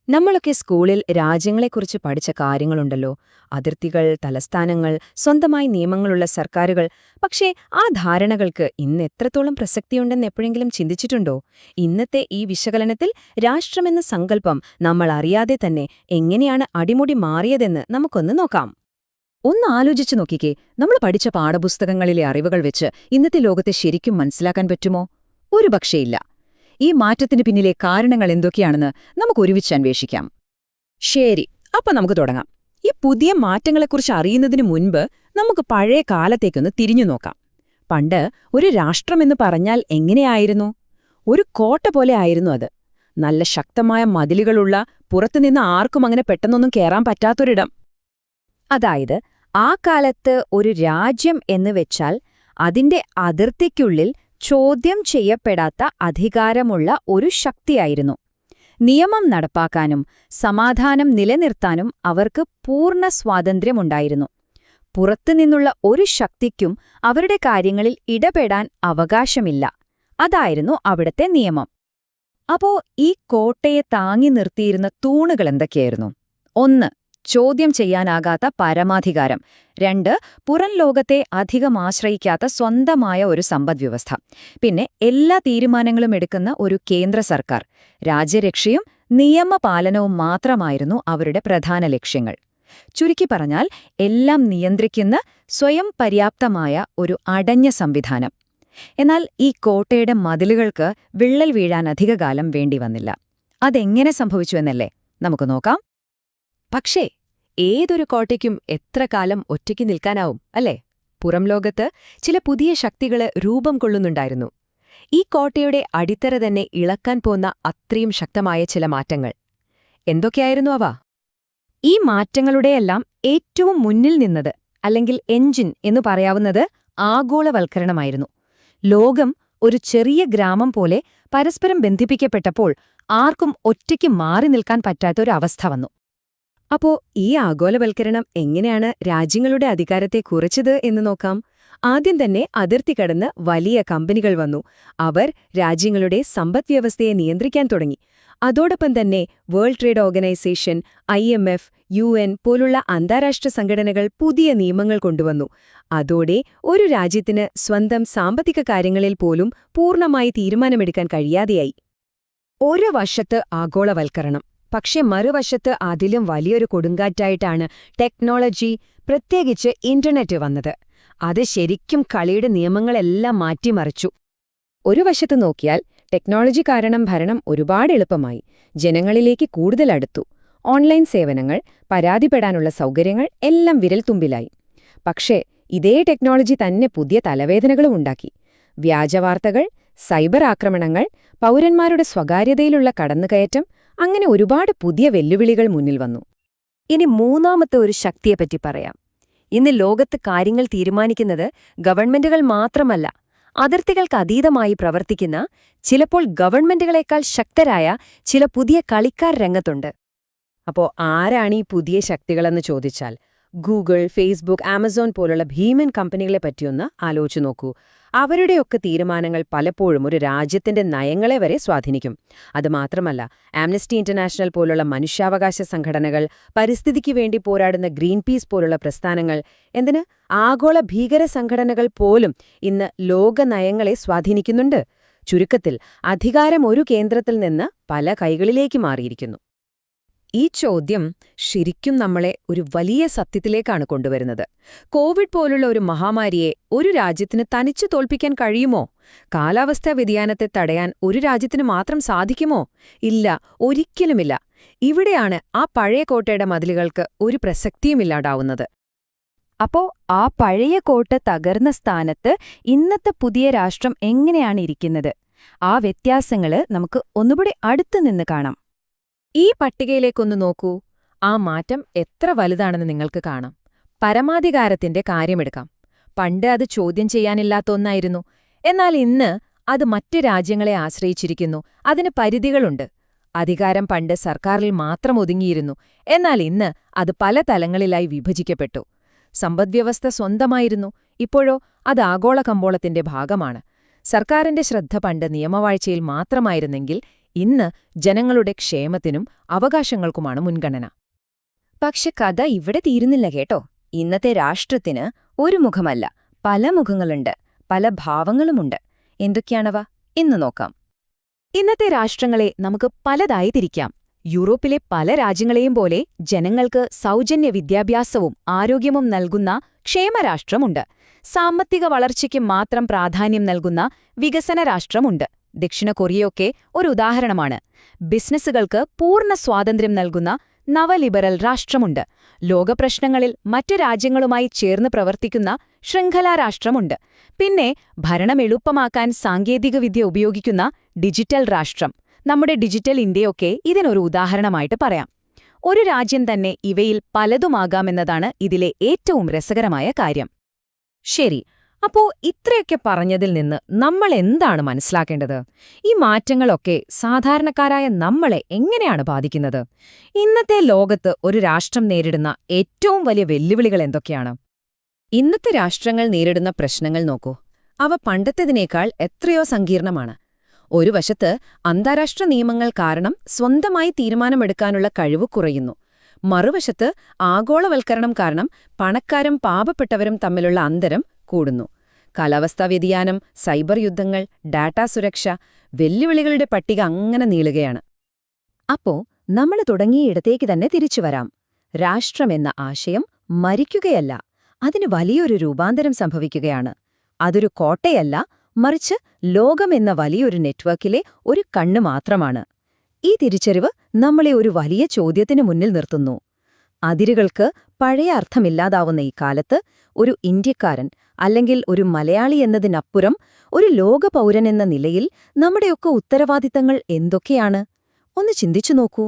നമ്മളൊക്കെ സ്കൂളിൽ രാജ്യങ്ങളെക്കുറിച്ച് പഠിച്ച കാര്യങ്ങളുണ്ടല്ലോ. അതിർത്തികൾ, തലസ്ഥാനങ്ങൾ, സ്വന്തമായി നിയമങ്ങളുള്ള സർക്കാരുകൾ. പക്ഷേ ആ ധാരണകൾക്ക് ഇന്ന് എത്രത്തോളം പ്രസക്തിയുണ്ടെന്ന് എപ്പോഴെങ്കിലും ചിന്തിച്ചിട്ടുണ്ടോ? ഇന്നത്തെ ഈ വിശകലനത്തിൽ രാഷ്ട്രമെന്ന സങ്കല്പം നമ്മൾ അറിയാതെ തന്നെ എങ്ങനെയാണ് അടിമുടി മാറിയതെന്ന് നമുക്കൊന്ന് നോക്കാം. ഒന്ന് ആലോചിച്ചു നോക്കിക്കേ, നമ്മൾ പഠിച്ച പാഠപുസ്തകങ്ങളിലെ അറിവുകൾ വെച്ച് ഇന്നത്തെ ലോകത്തെ ശരിക്കും മനസ്സിലാക്കാൻ പറ്റുമോ? ഒരുപക്ഷേയില്ല. ഈ മാറ്റത്തിന് പിന്നിലെ കാരണങ്ങൾ എന്തൊക്കെയാണെന്ന് നമുക്ക് ഒരുമിച്ച് അന്വേഷിക്കാം. ശരി, അപ്പൊ നമുക്ക് തുടങ്ങാം. ഈ പുതിയ മാറ്റങ്ങളെക്കുറിച്ച് അറിയുന്നതിന് മുൻപ് നമുക്ക് പഴയ കാലത്തേക്കൊന്ന് തിരിഞ്ഞു നോക്കാം. പണ്ട് ഒരു രാഷ്ട്രമെന്ന് പറഞ്ഞാൽ എങ്ങനെയായിരുന്നു? ഒരു കോട്ട പോലെ ആയിരുന്നു അത്. നല്ല ശക്തമായ മതിലുകളുള്ള, പുറത്തുനിന്ന് ആർക്കും അങ്ങനെ പെട്ടെന്നൊന്നും കേറാൻ പറ്റാത്തൊരിടം. അതായത് ആ കാലത്ത് ഒരു രാജ്യം എന്ന് വെച്ചാൽ അതിന്റെ അതിർത്തിക്കുള്ളിൽ ചോദ്യം ചെയ്യപ്പെടാത്ത അധികാരമുള്ള ഒരു ശക്തിയായിരുന്നു. നിയമം നടപ്പാക്കാനും സമാധാനം നിലനിർത്താനും അവർക്ക് പൂർണ്ണ സ്വാതന്ത്ര്യമുണ്ടായിരുന്നു. പുറത്തുനിന്നുള്ള ഒരു ശക്തിക്കും അവരുടെ കാര്യങ്ങളിൽ ഇടപെടാൻ അവകാശമില്ല. അതായിരുന്നു അവിടത്തെ നിയമം. അപ്പോ ഈ കോട്ടയെ താങ്ങി നിർത്തിയിരുന്ന തൂണുകൾ എന്തൊക്കെയായിരുന്നു? 1. ചോദ്യം ചെയ്യാനാകാത്ത പരമാധികാരം. 2. പുറം ലോകത്തെ അധികം ആശ്രയിക്കാത്ത സ്വന്തമായ ഒരു സമ്പദ്വ്യവസ്ഥ. പിന്നെ എല്ലാ തീരുമാനങ്ങളും എടുക്കുന്ന ഒരു കേന്ദ്ര സർക്കാർ. രാജ്യരക്ഷയും നിയമപാലനവും മാത്രമായിരുന്നു അവരുടെ പ്രധാന ലക്ഷ്യങ്ങൾ. ചുരുക്കി പറഞ്ഞാൽ എല്ലാം നിയന്ത്രിക്കുന്ന സ്വയം പര്യാപ്തമായ ഒരു അടഞ്ഞ സംവിധാനം. എന്നാൽ ഈ കോട്ടയുടെ മതിലുകൾക്ക് വിള്ളൽ വീഴാൻ അധികകാലം വേണ്ടിവന്നില്ല. അതെങ്ങനെ സംഭവിച്ചുവെന്നല്ലേ നമുക്ക് നോക്കാം. പക്ഷേ ഏതൊരു കോട്ടയ്ക്കും എത്ര കാലം ഒറ്റയ്ക്ക് നിൽക്കാനാവും, അല്ലേ? പുറം ലോകത്ത് ചില പുതിയ ശക്തികള് രൂപം കൊള്ളുന്നുണ്ടായിരുന്നു. ഈ കോട്ടയുടെ അടിത്തറ തന്നെ ഇളക്കാൻ പോന്ന അത്രയും ശക്തമായ ചില മാറ്റങ്ങൾ എന്തൊക്കെയായിരുന്നു അവ? ഈ മാറ്റങ്ങളുടെയെല്ലാം ഏറ്റവും മുന്നിൽ നിന്നത്, അല്ലെങ്കിൽ എഞ്ചിൻ എന്നു പറയാവുന്നത്, ആഗോളവൽക്കരണമായിരുന്നു. ലോകം ഒരു ചെറിയ ഗ്രാമം പോലെ പരസ്പരം ബന്ധിപ്പിക്കപ്പെട്ടപ്പോൾ ആർക്കും ഒറ്റയ്ക്ക് മാറി നിൽക്കാൻ പറ്റാത്തൊരവസ്ഥ വന്നു. അപ്പോ ഈ ആഗോളവൽക്കരണം എങ്ങനെയാണ് രാജ്യങ്ങളുടെ അധികാരത്തെ കുറച്ചത് എന്ന് നോക്കാം. ആദ്യം തന്നെ അതിർത്തി കടന്ന് വലിയ കമ്പനികൾ വന്നു. അവർ രാജ്യങ്ങളുടെ സമ്പദ്വ്യവസ്ഥയെ നിയന്ത്രിക്കാൻ തുടങ്ങി. അതോടൊപ്പം തന്നെ world trade organisation, IMF, UN പോലുള്ള അന്താരാഷ്ട്ര സംഘടനകൾ പുതിയ നിയമങ്ങൾ കൊണ്ടുവന്നു. അതോടെ ഒരു രാജ്യത്തിന് സ്വന്തം സാമ്പത്തിക കാര്യങ്ങളിൽ പോലും പൂർണ്ണമായി തീരുമാനമെടുക്കാൻ കഴിയാതെയായി. ഒരു വശത്ത് ആഗോളവൽക്കരണം, പക്ഷെ മറുവശത്ത് അതിലും വലിയൊരു കൊടുങ്കാറ്റായിട്ടാണ് ടെക്നോളജി, പ്രത്യേകിച്ച് ഇന്റർനെറ്റ് വന്നത്. അത് ശരിക്കും കളിയുടെ നിയമങ്ങളെല്ലാം മാറ്റിമറിച്ചു. ഒരു വശത്ത് നോക്കിയാൽ ടെക്നോളജി കാരണം ഭരണം ഒരുപാട് എളുപ്പമായി, ജനങ്ങളിലേക്ക് കൂടുതൽ അടുത്തു. ഓൺലൈൻ സേവനങ്ങൾ, പരാതിപ്പെടാനുള്ള സൗകര്യങ്ങൾ എല്ലാം വിരൽത്തുമ്പിലായി. പക്ഷേ ഇതേ ടെക്നോളജി തന്നെ പുതിയ തലവേദനകളും ഉണ്ടാക്കി. വ്യാജവാർത്തകൾ, സൈബർ ആക്രമണങ്ങൾ, പൗരന്മാരുടെ സ്വകാര്യതയിലുള്ള കടന്നുകയറ്റം, അങ്ങനെ ഒരുപാട് പുതിയ വെല്ലുവിളികൾ മുന്നിൽ വന്നു. ഇനി മൂന്നാമത്തെ ഒരു ശക്തിയെപ്പറ്റി പറയാം. ഇന്ന് ലോകത്ത് കാര്യങ്ങൾ തീരുമാനിക്കുന്നത് ഗവൺമെന്റുകൾ മാത്രമല്ല, അതിർത്തികൾക്ക് അതീതമായി പ്രവർത്തിക്കുന്ന, ചിലപ്പോൾ ഗവൺമെന്റുകളെക്കാൾ ശക്തരായ ചില പുതിയ കളിക്കാർ രംഗത്തുണ്ട്. അപ്പോ ആരാണ് ഈ പുതിയ ശക്തികളെന്ന് ചോദിച്ചാൽ, ഗൂഗിൾ, ഫേസ്ബുക്ക്, ആമസോൺ പോലുള്ള ഭീമൻ കമ്പനികളെ പറ്റിയൊന്ന് ആലോചിച്ചു നോക്കൂ. അവരുടെയൊക്കെ തീരുമാനങ്ങൾ പലപ്പോഴും ഒരു രാജ്യത്തിന്റെ നയങ്ങളെ വരെ സ്വാധീനിക്കും. അതുമാത്രമല്ല, ആംനസ്റ്റി ഇന്റർനാഷണൽ പോലുള്ള മനുഷ്യാവകാശ സംഘടനകൾ, പരിസ്ഥിതിക്ക് വേണ്ടി പോരാടുന്ന ഗ്രീൻപീസ് പോലുള്ള പ്രസ്ഥാനങ്ങൾ, എന്തിന് ആഗോള ഭീകര സംഘടനകൾ പോലും ഇന്ന് ലോക നയങ്ങളെ സ്വാധീനിക്കുന്നുണ്ട്. ചുരുക്കത്തിൽ അധികാരം ഒരു കേന്ദ്രത്തിൽ നിന്ന് പല കൈകളിലേക്ക് മാറിയിരിക്കുന്നു. ഈ ചോദ്യം ശരിക്കും നമ്മളെ ഒരു വലിയ സത്യത്തിലേക്കാണ് കൊണ്ടുവരുന്നത്. കോവിഡ് പോലുള്ള ഒരു മഹാമാരിയെ ഒരു രാജ്യത്തിന് തനിച്ചു തോൽപ്പിക്കാൻ കഴിയുമോ? കാലാവസ്ഥാ വ്യതിയാനത്തെ തടയാൻ ഒരു രാജ്യത്തിന് മാത്രം സാധിക്കുമോ? ഇല്ല, ഒരിക്കലുമില്ല. ഇവിടെയാണ് ആ പഴയ കോട്ടയുടെ മതിലുകൾക്ക് ഒരു പ്രസക്തിയുമില്ലാണ്ടാവുന്നത്. അപ്പോ ആ പഴയ കോട്ട തകർന്ന സ്ഥാനത്ത് ഇന്നത്തെ പുതിയ രാഷ്ട്രം എങ്ങനെയാണ് ഇരിക്കുന്നത്? ആ വ്യത്യാസങ്ങള് നമുക്ക് ഒന്നുകൂടി അടുത്തുനിന്ന് കാണാം. ഈ പട്ടികയിലേക്കൊന്ന് നോക്കൂ. ആ മാറ്റം എത്ര വലുതാണെന്ന് നിങ്ങൾക്ക് കാണാം. പരമാധികാരത്തിന്റെ കാര്യമെടുക്കാം. പണ്ട് അത് ചോദ്യം ചെയ്യാനില്ലാത്ത ഒന്നായിരുന്നു. എന്നാൽ ഇന്ന് അത് മറ്റ് രാജ്യങ്ങളെ ആശ്രയിച്ചിരിക്കുന്നു. അതിന് പരിധികളുണ്ട്. അധികാരം പണ്ട് സർക്കാരിൽ മാത്രം ഒതുങ്ങിയിരുന്നു. എന്നാൽ ഇന്ന് അത് പല തലങ്ങളിലായി വിഭജിക്കപ്പെട്ടു. സമ്പദ്വ്യവസ്ഥ സ്വന്തമായിരുന്നു. ഇപ്പോഴോ അത് ആഗോള കമ്പോളത്തിന്റെ ഭാഗമാണ്. സർക്കാരിന്റെ ശ്രദ്ധ പണ്ട് നിയമവാഴ്ചയിൽ മാത്രമായിരുന്നെങ്കിൽ ഇന്ന് ജനങ്ങളുടെ ക്ഷേമത്തിനും അവകാശങ്ങൾക്കുമാണ് മുൻഗണന. പക്ഷെ കഥ ഇവിടെ തീരുന്നില്ല കേട്ടോ. ഇന്നത്തെ രാഷ്ട്രത്തിന് ഒരു മുഖമല്ല, പല മുഖങ്ങളുണ്ട്, പല ഭാവങ്ങളുമുണ്ട്. എന്തൊക്കെയാണവ? ഇന്ന് നോക്കാം. ഇന്നത്തെ രാഷ്ട്രങ്ങളെ നമുക്ക് പലതായി തിരിക്കാം. യൂറോപ്പിലെ പല രാജ്യങ്ങളെയും പോലെ ജനങ്ങൾക്ക് സൗജന്യ വിദ്യാഭ്യാസവും ആരോഗ്യവും നൽകുന്ന ക്ഷേമരാഷ്ട്രമുണ്ട്. സാമ്പത്തിക വളർച്ചയ്ക്ക് മാത്രം പ്രാധാന്യം നൽകുന്ന വികസന രാഷ്ട്രമുണ്ട്. ദക്ഷിണ കൊറിയയൊക്കെ ഒരു ഉദാഹരണമാണ്. ബിസിനസ്സുകൾക്ക് പൂർണ്ണ സ്വാതന്ത്ര്യം നൽകുന്ന നവലിബറൽ രാഷ്ട്രമുണ്ട്. ലോകപ്രശ്നങ്ങളിൽ മറ്റു രാജ്യങ്ങളുമായി ചേർന്ന് പ്രവർത്തിക്കുന്ന ശൃംഖലാ രാഷ്ട്രമുണ്ട്. പിന്നെ ഭരണം എളുപ്പമാക്കാൻ സാങ്കേതികവിദ്യ ഉപയോഗിക്കുന്ന ഡിജിറ്റൽ രാഷ്ട്രം. നമ്മുടെ ഡിജിറ്റൽ ഇന്ത്യയൊക്കെ ഇതിനൊരു ഉദാഹരണമായിട്ട് പറയാം. ഒരു രാജ്യം തന്നെ ഇവയിൽ പലതുമാകാമെന്നതാണ് ഇതിലെ ഏറ്റവും രസകരമായ കാര്യം. ശരി, അപ്പോ ഇത്രയൊക്കെ പറഞ്ഞതിൽ നിന്ന് നമ്മൾ എന്താണ് മനസ്സിലാക്കേണ്ടത്? ഈ മാറ്റങ്ങളൊക്കെ സാധാരണക്കാരായ നമ്മളെ എങ്ങനെയാണ് ബാധിക്കുന്നത്? ഇന്നത്തെ ലോകത്ത് ഒരു രാഷ്ട്രം നേരിടുന്ന ഏറ്റവും വലിയ വെല്ലുവിളികൾ എന്തൊക്കെയാണ്? ഇന്നത്തെ രാഷ്ട്രങ്ങൾ നേരിടുന്ന പ്രശ്നങ്ങൾ നോക്കൂ. അവ പണ്ടത്തേതിനേക്കാൾ എത്രയോ സങ്കീർണമാണ്. ഒരു വശത്ത് അന്താരാഷ്ട്ര നിയമങ്ങൾ കാരണം സ്വന്തമായി തീരുമാനമെടുക്കാനുള്ള കഴിവ് കുറയുന്നു. മറുവശത്ത് ആഗോളവൽക്കരണം കാരണം പണക്കാരും പാവപ്പെട്ടവരും തമ്മിലുള്ള അന്തരം കൂടുന്നു. കാലാവസ്ഥാ വ്യതിയാനം, സൈബർ യുദ്ധങ്ങൾ, ഡാറ്റാ സുരക്ഷ, വെല്ലുവിളികളുടെ പട്ടിക അങ്ങനെ നീളുകയാണ്. അപ്പോ നമ്മൾ തുടങ്ങിയിടത്തേക്ക് തന്നെ തിരിച്ചുവരാം. രാഷ്ട്രമെന്ന ആശയം മരിക്കുകയല്ല, അതിന് വലിയൊരു രൂപാന്തരം സംഭവിക്കുകയാണ്. അതൊരു കോട്ടയല്ല, മറിച്ച് ലോകമെന്ന വലിയൊരു നെറ്റ്വർക്കിലെ ഒരു കണ്ണ് മാത്രമാണ്. ഈ തിരിച്ചറിവ് നമ്മളെ ഒരു വലിയ ചോദ്യത്തിന് മുന്നിൽ നിർത്തുന്നു. അതിരുകൾക്ക് പഴയ അർത്ഥമില്ലാതാവുന്ന ഈ കാലത്ത് ഒരു ഇന്ത്യക്കാരൻ അല്ലെങ്കിൽ ഒരു മലയാളി എന്നതിനപ്പുറം ഒരു ലോക പൗരനെന്ന നിലയിൽ നമ്മുടെയൊക്കെ ഉത്തരവാദിത്തങ്ങൾ എന്തൊക്കെയാണ്? ഒന്ന് ചിന്തിച്ചു നോക്കൂ.